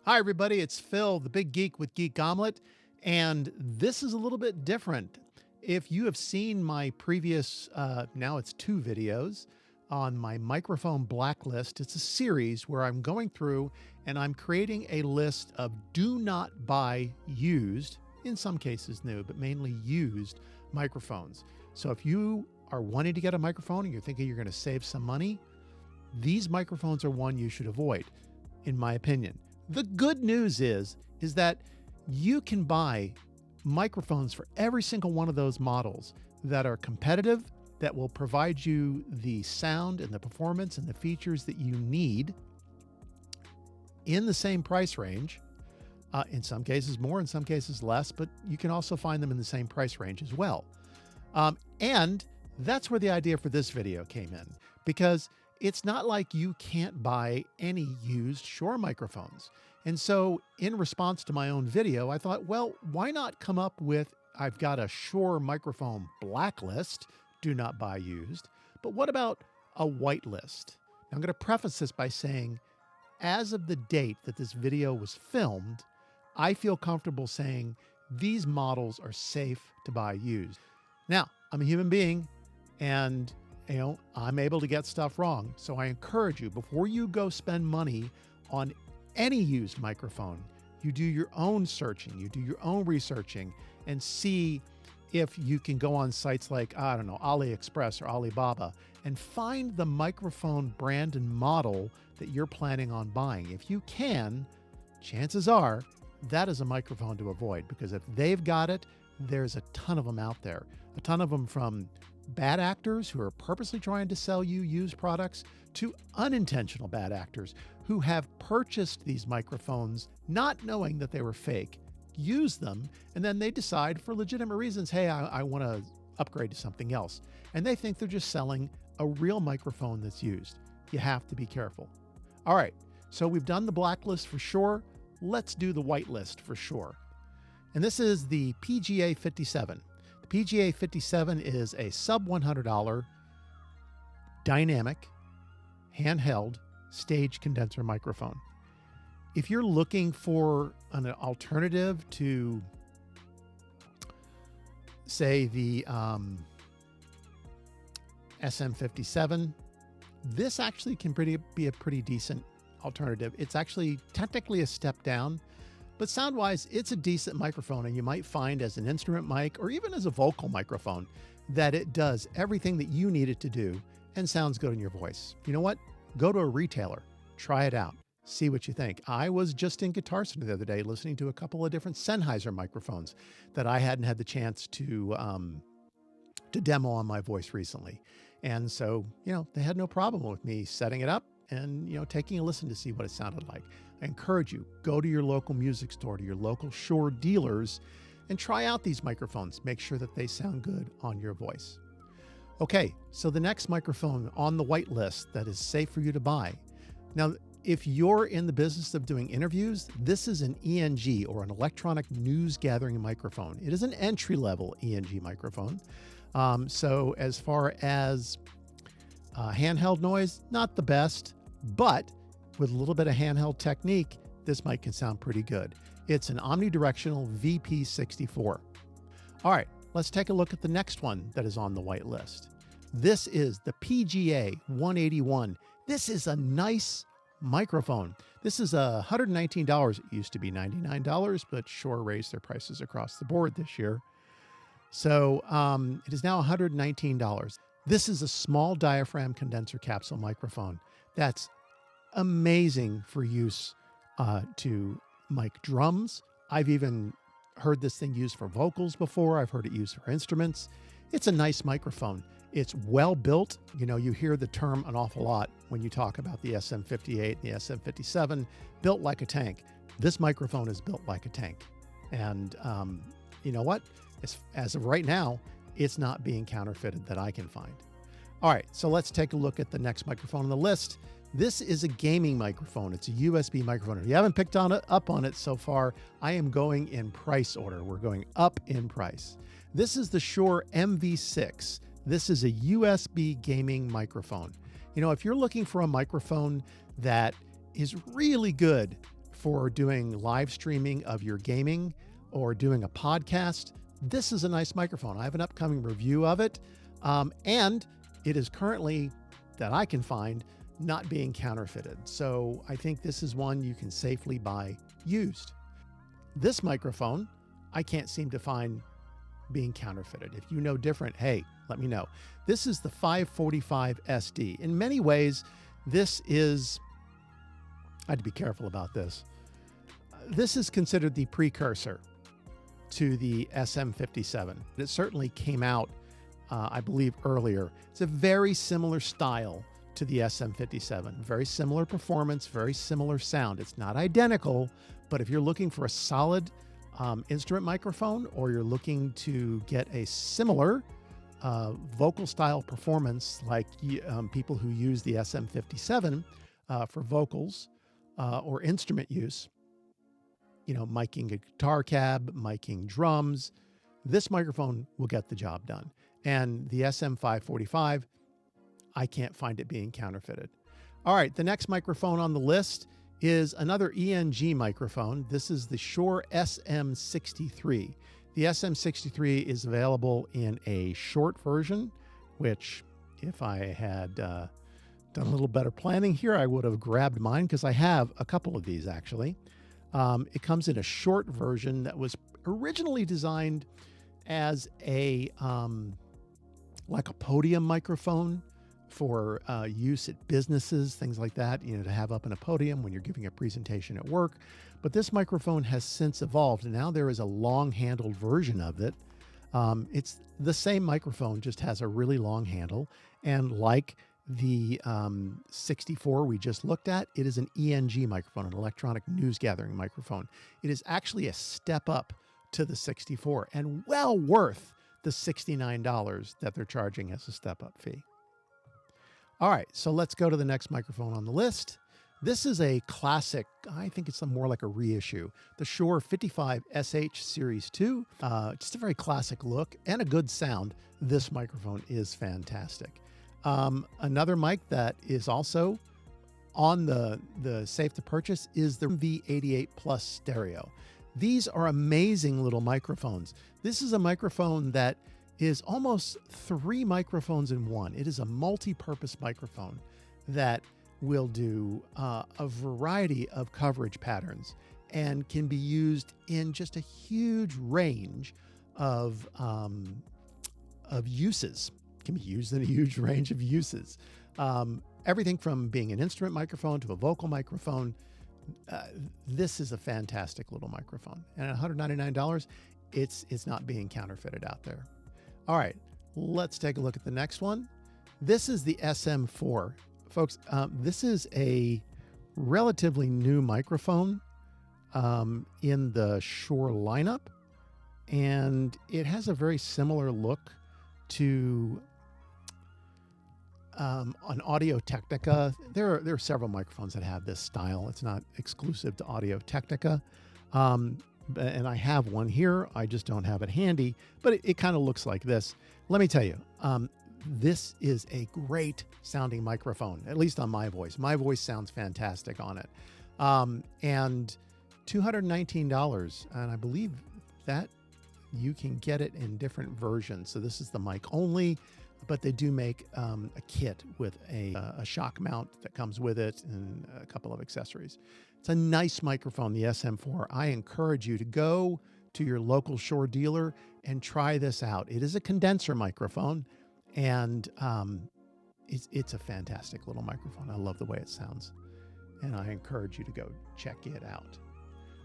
Hi, everybody. It's Phil, the big geek with Geek Omelet, and this is a little bit different. If you have seen my previous, now it's 2 videos on my Microphone Blacklist, it's a series where I'm going through and I'm creating a list of do not buy used, in some cases new, but mainly used microphones. So if you are wanting to get a microphone and you're thinking you're going to save some money, these microphones are one you should avoid, in my opinion. The good news is that you can buy microphones for every single one of those models that are competitive, that will provide you the sound and the performance and the features that you need in the same price range. In some cases more, in some cases less, but you can also find them in the same price range as well. And that's where the idea for this video came in, because it's not like you can't buy any used Shure microphones. And so in response to my own video, I thought, well, why not come up with, I've got a Shure Microphone Blacklist, do not buy used, but what about a whitelist? Now I'm going to preface this by saying, as of the date that this video was filmed, I feel comfortable saying these models are safe to buy used. Now, I'm a human being and I'm able to get stuff wrong. So I encourage you, before you go spend money on any used microphone, you do your own searching, you do your own researching and see if you can go on sites like, I don't know, AliExpress or Alibaba and find the microphone brand and model that you're planning on buying. If you can, chances are that is a microphone to avoid, because if they've got it, there's a ton of them out there, a ton of them from bad actors who are purposely trying to sell you used products to unintentional bad actors who have purchased these microphones not knowing that they were fake, use them, and then they decide for legitimate reasons, hey, I want to upgrade to something else. And they think they're just selling a real microphone that's used. You have to be careful. All right, so we've done the blacklist for Shure. Let's do the whitelist for Shure. And this is the PGA 57. The PGA 57 is a sub $100 dynamic, handheld stage condenser microphone. If you're looking for an alternative to, say, the SM57, this actually can be a pretty decent alternative. It's actually technically a step down, but sound-wise, it's a decent microphone, and you might find as an instrument mic or even as a vocal microphone that it does everything that you need it to do and sounds good in your voice. You know what? Go to a retailer, try it out, see what you think. I was just in Guitar Center the other day listening to a couple of different Sennheiser microphones that I hadn't had the chance to demo on my voice recently. And so, they had no problem with me setting it up and, taking a listen to see what it sounded like. I encourage you, go to your local music store, to your local Shure dealers, and try out these microphones. Make sure that they sound good on your voice. Okay, so the next microphone on the whitelist that is safe for you to buy. Now, if you're in the business of doing interviews, this is an ENG, or an electronic news gathering microphone. It is an entry-level ENG microphone. So as far as handheld noise, not the best, but with a little bit of handheld technique, this mic can sound pretty good. It's an omnidirectional VP64. All right, let's take a look at the next one that is on the whitelist. This is the PGA 181. This is a nice microphone. This is $119. It used to be $99, but Shure raised their prices across the board this year. So it is now $119. This is a small diaphragm condenser capsule microphone. That's amazing for use to mic drums. I've even heard this thing used for vocals before. I've heard it used for instruments. It's a nice microphone. It's well built. You hear the term an awful lot when you talk about the SM58 and the SM57, built like a tank. This microphone is built like a tank. And you know what? As of right now, it's not being counterfeited that I can find. All right, so let's take a look at the next microphone on the list. This is a gaming microphone. It's a USB microphone. If you haven't picked up on it so far, I am going in price order. We're going up in price. This is the Shure MV6. This is a USB gaming microphone. If you're looking for a microphone that is really good for doing live streaming of your gaming or doing a podcast, this is a nice microphone. I have an upcoming review of it, and it is currently, that I can find, not being counterfeited. So I think this is one you can safely buy used. This microphone, I can't seem to find being counterfeited. If you know different, hey, let me know. This is the 545 SD. In many ways, this is, I had to be careful about this. This is considered the precursor to the SM57. It certainly came out, I believe, earlier. It's a very similar style to the SM57. Very similar performance, very similar sound. It's not identical, but if you're looking for a solid instrument microphone, or you're looking to get a similar vocal style performance like people who use the SM57 for vocals or instrument use, you know, miking a guitar cab, miking drums, this microphone will get the job done. And the SM545, I can't find it being counterfeited. All right, the next microphone on the list is another ENG microphone. This is the Shure SM63. The SM63 is available in a short version, which if I had done a little better planning here, I would have grabbed mine, because I have a couple of these actually. It comes in a short version that was originally designed as a like a podium microphone for use at businesses, things like that, you know, to have up in a podium when you're giving a presentation at work. But this microphone has since evolved, and now there is a long-handled version of it. It's the same microphone, just has a really long handle. And like the 64 we just looked at, it is an ENG microphone, an electronic news gathering microphone. It is actually a step up to the 64 and well worth the $69 that they're charging as a step-up fee. All right, so let's go to the next microphone on the list. This is a classic, I think it's more like a reissue, the Shure 55 SH Series 2. Just a very classic look and a good sound. This microphone is fantastic. Another mic that is also on the safe to purchase is the V88 Plus Stereo. These are amazing little microphones. This is a microphone that is almost 3 microphones in one. It is a multi-purpose microphone that will do a variety of coverage patterns and can be used in just a huge range of uses. Can be used in a huge range of uses. Everything from being an instrument microphone to a vocal microphone. This is a fantastic little microphone. And at $199, it's not being counterfeited out there. All right, let's take a look at the next one. This is the SM4. Folks, this is a relatively new microphone in the Shure lineup, and it has a very similar look to an Audio-Technica. There are several microphones that have this style. It's not exclusive to Audio-Technica. And I have one here. I just don't have it handy, but it kind of looks like this. Let me tell you, this is a great sounding microphone, at least on my voice. My voice sounds fantastic on it. And $219, and I believe that you can get it in different versions. So this is the mic only, but they do make a kit with a shock mount that comes with it and a couple of accessories. It's a nice microphone, the SM4. I encourage you to go to your local Shure dealer and try this out. It is a condenser microphone, and it's a fantastic little microphone. I love the way it sounds, and I encourage you to go check it out.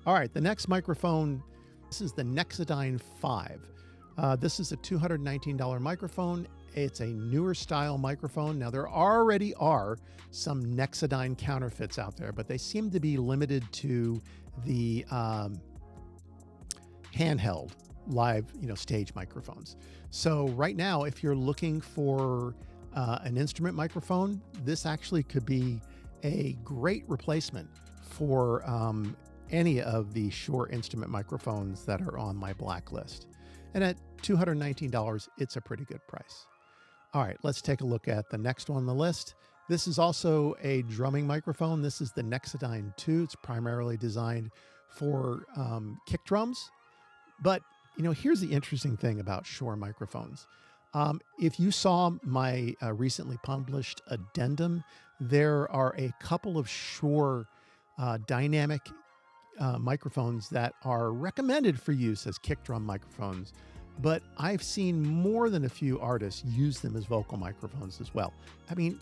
All right, the next microphone, this is the Nexodyne 5. This is a $219 microphone. It's a newer style microphone. Now, there already are some Nexodyne counterfeits out there, but they seem to be limited to the handheld live, stage microphones. So right now, if you're looking for an instrument microphone, this actually could be a great replacement for any of the Shure instrument microphones that are on my blacklist. And at $219, it's a pretty good price. All right, let's take a look at the next one on the list. This is also a drumming microphone. This is the Nexodyne 2. It's primarily designed for kick drums. But, here's the interesting thing about Shure microphones. If you saw my recently published addendum, there are a couple of Shure dynamic microphones that are recommended for use as kick drum microphones. But I've seen more than a few artists use them as vocal microphones as well. I mean,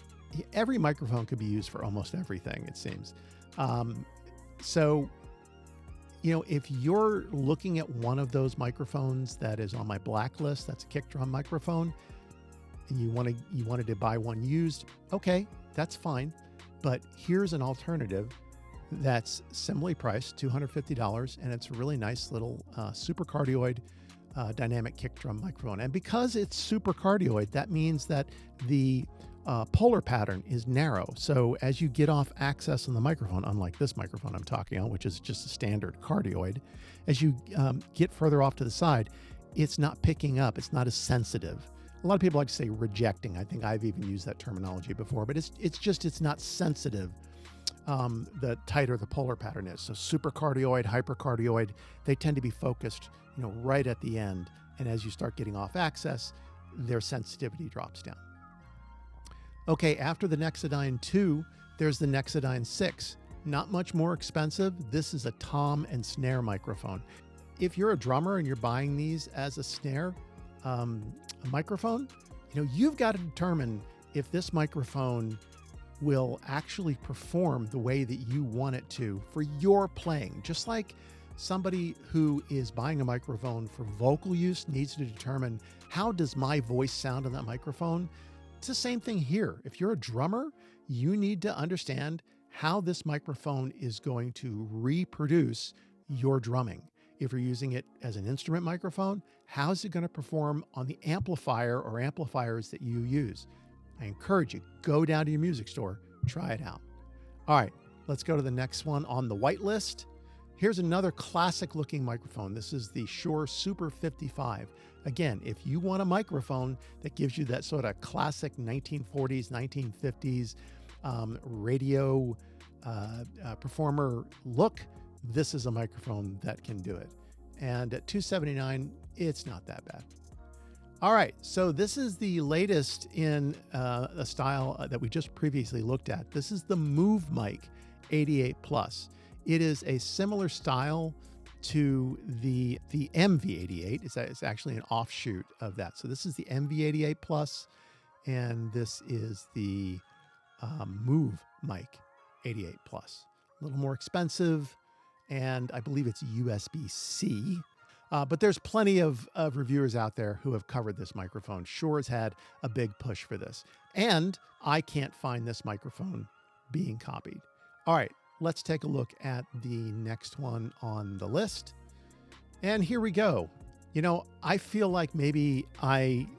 every microphone could be used for almost everything, it seems. So, if you're looking at one of those microphones that is on my blacklist, that's a kick drum microphone, and you wanted to buy one used, okay, that's fine. But here's an alternative that's similarly priced, $250, and it's a really nice little supercardioid dynamic kick drum microphone. And because it's supercardioid, that means that the polar pattern is narrow. So as you get off access on the microphone, unlike this microphone I'm talking on, which is just a standard cardioid, as you get further off to the side, it's not picking up. It's not as sensitive. A lot of people like to say rejecting. I think I've even used that terminology before, but it's not sensitive. The tighter the polar pattern is. So supercardioid, hypercardioid, they tend to be focused, right at the end. And as you start getting off access, their sensitivity drops down. Okay, after the Nexodyne 2, there's the Nexodyne 6. Not much more expensive. This is a tom and snare microphone. If you're a drummer and you're buying these as a snare microphone, you've got to determine if this microphone will actually perform the way that you want it to for your playing. Just like somebody who is buying a microphone for vocal use needs to determine, how does my voice sound on that microphone? It's the same thing here. If you're a drummer, you need to understand how this microphone is going to reproduce your drumming. If you're using it as an instrument microphone, how is it going to perform on the amplifier or amplifiers that you use? I encourage you, go down to your music store, try it out. All right, let's go to the next one on the whitelist. Here's another classic looking microphone. This is the Shure Super 55. Again, if you want a microphone that gives you that sort of classic 1940s, 1950s radio performer look, this is a microphone that can do it. And at $279, it's not that bad. All right, so this is the latest in a style that we just previously looked at. This is the Move Mic 88 Plus. It is a similar style to the MV88. It's actually an offshoot of that. So this is the MV88 Plus, and this is the Move Mic 88 Plus. A little more expensive, and I believe it's USB-C. But there's plenty of reviewers out there who have covered this microphone. Shure has had a big push for this. And I can't find this microphone being copied. All right, let's take a look at the next one on the list. And here we go. I feel like maybe I'm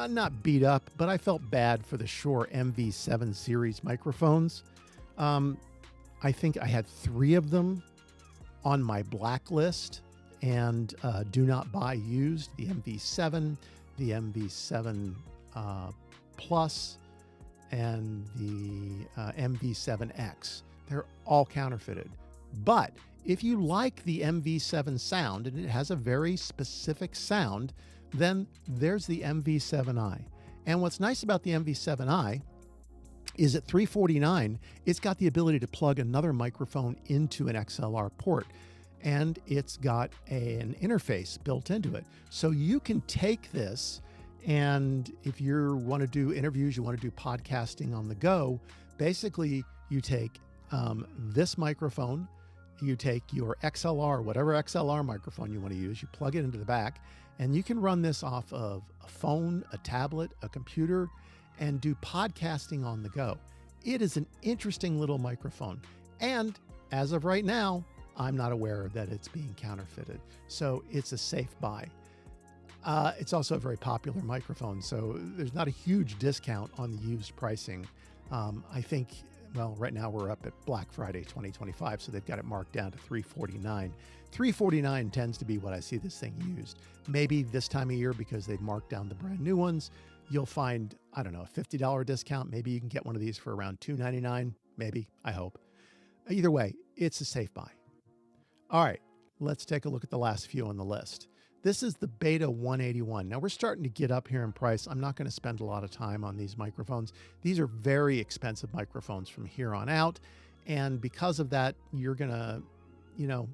not beat up, but I felt bad for the Shure MV7 series microphones. I think I had 3 of them on my blacklist. And do not buy used, the MV7, the MV7 Plus, and the MV7X. They're all counterfeited. But if you like the MV7 sound, and it has a very specific sound, then there's the MV7i. And what's nice about the MV7i is at $349, it's got the ability to plug another microphone into an XLR port. And it's got an interface built into it. So you can take this, and if you want to do interviews, you want to do podcasting on the go, basically you take this microphone, you take your XLR, whatever XLR microphone you want to use, you plug it into the back, and you can run this off of a phone, a tablet, a computer, and do podcasting on the go. It is an interesting little microphone. And as of right now, I'm not aware that it's being counterfeited. So it's a safe buy. It's also a very popular microphone, so there's not a huge discount on the used pricing. I think, right now we're up at Black Friday 2025, so they've got it marked down to $349. $349 tends to be what I see this thing used. Maybe this time of year, because they've marked down the brand new ones, you'll find, I don't know, a $50 discount. Maybe you can get one of these for around $2.99. Maybe, I hope. Either way, it's a safe buy. All right, let's take a look at the last few on the list. This is the Beta 181. Now we're starting to get up here in price. I'm not going to spend a lot of time on these microphones. These are very expensive microphones from here on out. And because of that, you're going to,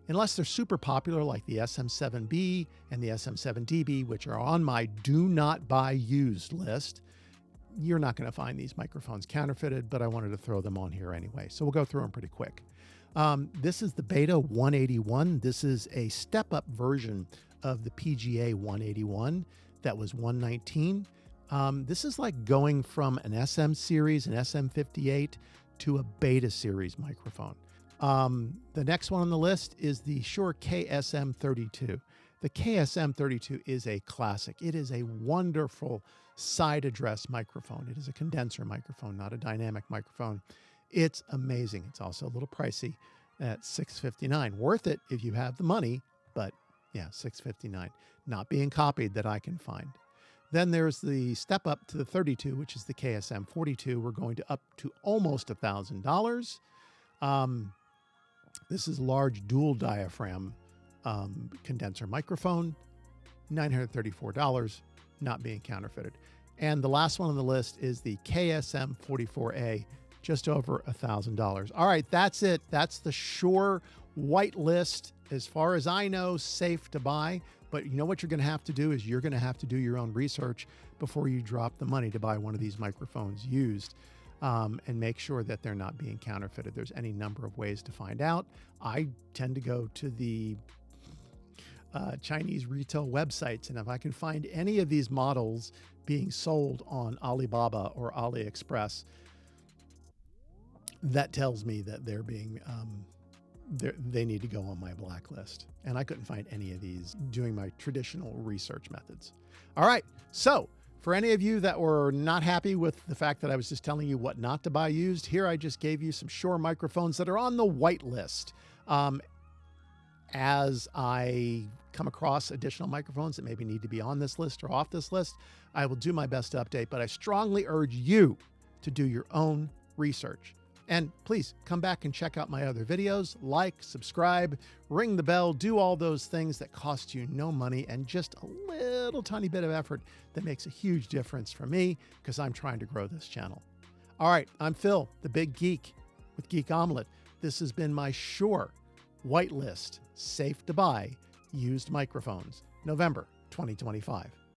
unless they're super popular like the SM7B and the SM7DB, which are on my do not buy used list, you're not going to find these microphones counterfeited, but I wanted to throw them on here anyway. So we'll go through them pretty quick. This is the Beta 181. This is a step-up version of the PGA 181 that was 119. This is like going from an SM series, an SM58, to a Beta series microphone. The next one on the list is the Shure KSM32. The KSM32 is a classic. It is a wonderful side address microphone. It is a condenser microphone, not a dynamic microphone. It's amazing. It's also a little pricey at $659. Worth it if you have the money, but yeah, $659. Not being copied that I can find. Then there's the step up to the 32, which is the KSM 42. We're going to up to almost $1,000. This is a large dual diaphragm condenser microphone, $934, not being counterfeited. And the last one on the list is the KSM 44A, just over $1,000. All right, that's it. That's the Shure Whitelist. As far as I know, safe to buy. But you know what you're going to have to do is you're going to have to do your own research before you drop the money to buy one of these microphones used, and make sure that they're not being counterfeited. There's any number of ways to find out. I tend to go to the Chinese retail websites, and if I can find any of these models being sold on Alibaba or AliExpress, that tells me that they're being they need to go on my blacklist. And I couldn't find any of these doing my traditional research methods. All right, so for any of you that were not happy with the fact that I was just telling you what not to buy used, here I just gave you some Shure microphones that are on the whitelist. As I come across additional microphones that maybe need to be on this list or off this list, I will do my best to update, but I strongly urge you to do your own research. And please come back and check out my other videos, like, subscribe, ring the bell, do all those things that cost you no money and just a little tiny bit of effort that makes a huge difference for me because I'm trying to grow this channel. All right, I'm Phil, the Big Geek with Geek Omelet. This has been my Shure Whitelist, safe to buy, used microphones, November 2025.